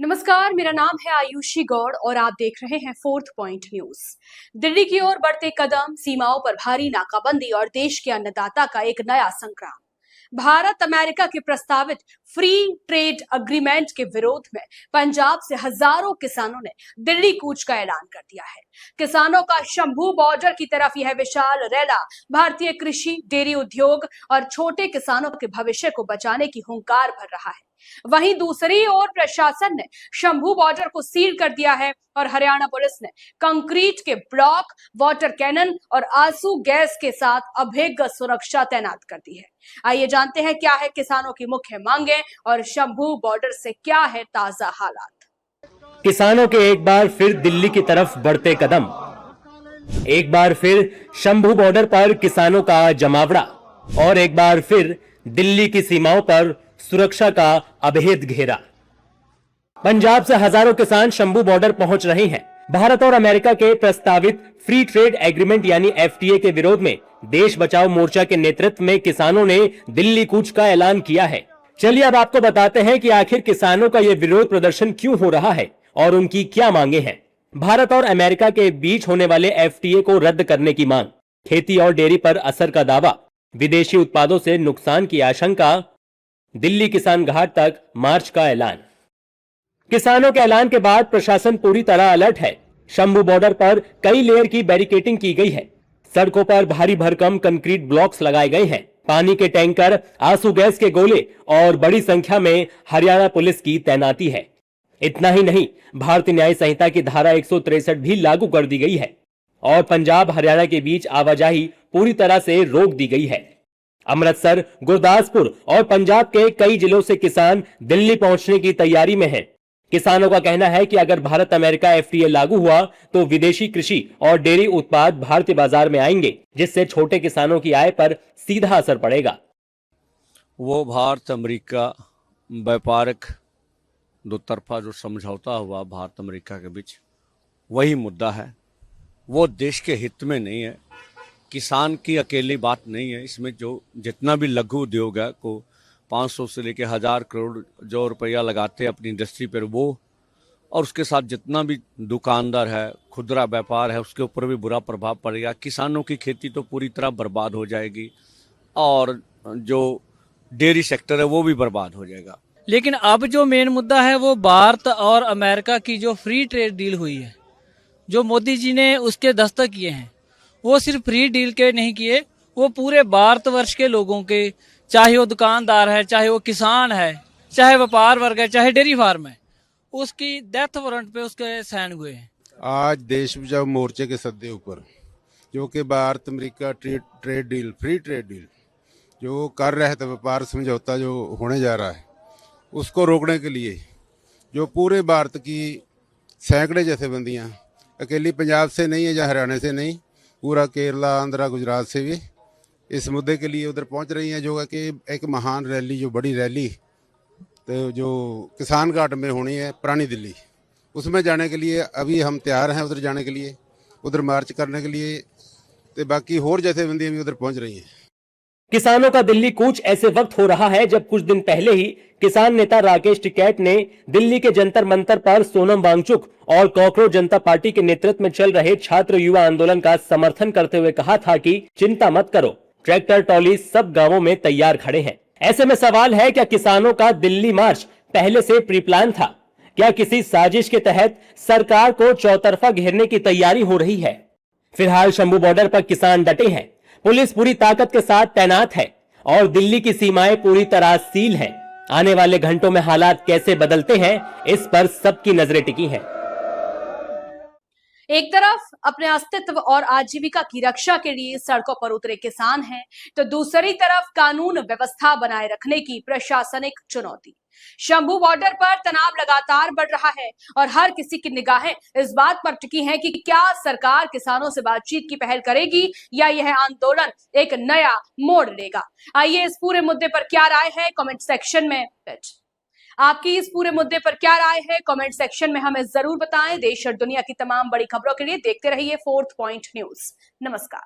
नमस्कार, मेरा नाम है आयुषी गौड़ और आप देख रहे हैं फोर्थ पॉइंट न्यूज। दिल्ली की ओर बढ़ते कदम, सीमाओं पर भारी नाकाबंदी और देश के अन्नदाता का एक नया संग्राम। भारत अमेरिका के प्रस्तावित फ्री ट्रेड अग्रीमेंट के विरोध में पंजाब से हजारों किसानों ने दिल्ली कूच का ऐलान कर दिया है। किसानों का शंभू बॉर्डर की तरफ यह विशाल रैला भारतीय कृषि, डेयरी उद्योग और छोटे किसानों के भविष्य को बचाने की हुंकार भर रहा है। वहीं दूसरी ओर प्रशासन ने शंभू बॉर्डर को सील कर दिया है और हरियाणा पुलिस ने कंक्रीट के ब्लॉक, वाटर कैनन और आंसू गैस के साथ अभेद्य सुरक्षा तैनात कर दी है। आइए जानते हैं क्या है किसानों की मुख्य मांगे और शंभू बॉर्डर से क्या है ताजा हालात। किसानों के एक बार फिर दिल्ली की तरफ बढ़ते कदम, एक बार फिर शंभू बॉर्डर पर किसानों का जमावड़ा और एक बार फिर दिल्ली की सीमाओं पर सुरक्षा का अभेद घेरा। पंजाब से हजारों किसान शंभू बॉर्डर पहुंच रहे हैं। भारत और अमेरिका के प्रस्तावित फ्री ट्रेड एग्रीमेंट यानी एफटीए के विरोध में देश बचाओ मोर्चा के नेतृत्व में किसानों ने दिल्ली कूच का ऐलान किया है। चलिए अब आपको बताते हैं कि आखिर किसानों का यह विरोध प्रदर्शन क्यों हो रहा है और उनकी क्या मांगे हैं। भारत और अमेरिका के बीच होने वाले एफटीए को रद्द करने की मांग, खेती और डेयरी पर असर का दावा, विदेशी उत्पादों से नुकसान की आशंका, दिल्ली किसान घाट तक मार्च का ऐलान। किसानों के ऐलान के बाद प्रशासन पूरी तरह अलर्ट है। शंभू बॉर्डर पर कई लेयर की बैरिकेडिंग की गई है। सड़कों पर भारी भरकम कंक्रीट ब्लॉक्स लगाए गए हैं। पानी के टैंकर, आंसू गैस के गोले और बड़ी संख्या में हरियाणा पुलिस की तैनाती है। इतना ही नहीं, भारतीय न्याय संहिता की धारा 163 भी लागू कर दी गई है और पंजाब हरियाणा के बीच आवाजाही पूरी तरह से रोक दी गई है। अमृतसर, गुरदासपुर और पंजाब के कई जिलों से किसान दिल्ली पहुंचने की तैयारी में हैं। किसानों का कहना है कि अगर भारत अमेरिका एफटीए लागू हुआ तो विदेशी कृषि और डेयरी उत्पाद भारतीय बाजार में आएंगे, जिससे छोटे किसानों की आय पर सीधा असर पड़ेगा। वो भारत अमेरिका व्यापारिक दो तरफा जो समझौता हुआ भारत अमेरिका के बीच, वही मुद्दा है। वो देश के हित में नहीं है, किसान की अकेली बात नहीं है। इसमें जो जितना भी लघु उद्योग है को 500 से लेकर 1000 करोड़ जो रुपया लगाते हैं अपनी इंडस्ट्री पर, वो और उसके साथ जितना भी दुकानदार है, खुदरा व्यापार है, उसके ऊपर भी बुरा प्रभाव पड़ेगा। किसानों की खेती तो पूरी तरह बर्बाद हो जाएगी और जो डेयरी सेक्टर है वो भी बर्बाद हो जाएगा। लेकिन अब जो मेन मुद्दा है वो भारत और अमेरिका की जो फ्री ट्रेड डील हुई है, जो मोदी जी ने उसके दस्तखत किए हैं, वो सिर्फ फ्री डील के नहीं किए, वो पूरे भारतवर्ष के लोगों के, चाहे वो दुकानदार है, चाहे वो किसान है, चाहे व्यापार वर्ग है, चाहे डेयरी फार्म है, उसकी डेथ वारंट पे उसके साइन हुए हैं। आज देश बचाओ मोर्चे के सद्दे ऊपर जो कि Bharat America trade deal, free trade deal जो कर रहे थे, व्यापार समझौता जो होने जा रहा है, उसको रोकने के लिए जो पूरे भारत की सैकड़े जथेबंदियां, अकेली पंजाब से नहीं है या हरियाणा से नहीं, पूरा केरला, आंध्रा, गुजरात से भी इस मुद्दे के लिए उधर पहुंच रही हैं, जो है कि एक महान रैली, जो बड़ी रैली तो जो किसान घाट में होनी है पुरानी दिल्ली, उसमें जाने के लिए अभी हम तैयार हैं उधर जाने के लिए, उधर मार्च करने के लिए। तो बाकी और जथेबंदियां भी उधर पहुंच रही हैं। किसानों का दिल्ली कूच ऐसे वक्त हो रहा है जब कुछ दिन पहले ही किसान नेता राकेश टिकैत ने दिल्ली के जंतर मंतर पर सोनम वांगचुक और कॉकरोच जनता पार्टी के नेतृत्व में चल रहे छात्र युवा आंदोलन का समर्थन करते हुए कहा था कि चिंता मत करो, ट्रैक्टर ट्रॉली सब गांवों में तैयार खड़े हैं। ऐसे में सवाल है, क्या किसानों का दिल्ली मार्च पहले से प्री प्लान था? क्या किसी साजिश के तहत सरकार को चौतरफा घेरने की तैयारी हो रही है? फिलहाल शंभू बॉर्डर पर किसान डटे हैं, पुलिस पूरी ताकत के साथ तैनात है और दिल्ली की सीमाएं पूरी तरह सील हैं। आने वाले घंटों में हालात कैसे बदलते हैं, इस पर सबकी नजरें टिकी हैं। एक तरफ अपने अस्तित्व और आजीविका की रक्षा के लिए सड़कों पर उतरे किसान हैं, तो दूसरी तरफ कानून व्यवस्था बनाए रखने की प्रशासनिक चुनौती। शंभू बॉर्डर पर तनाव लगातार बढ़ रहा है और हर किसी की निगाहें इस बात पर टिकी हैं कि क्या सरकार किसानों से बातचीत की पहल करेगी या यह आंदोलन एक नया मोड़ लेगा। आइए इस पूरे मुद्दे पर क्या राय है, कमेंट सेक्शन में आपकी इस पूरे मुद्दे पर क्या राय है, कमेंट सेक्शन में हमें जरूर बताएं। देश और दुनिया की तमाम बड़ी खबरों के लिए देखते रहिए फोर्थ पॉइंट न्यूज। नमस्कार।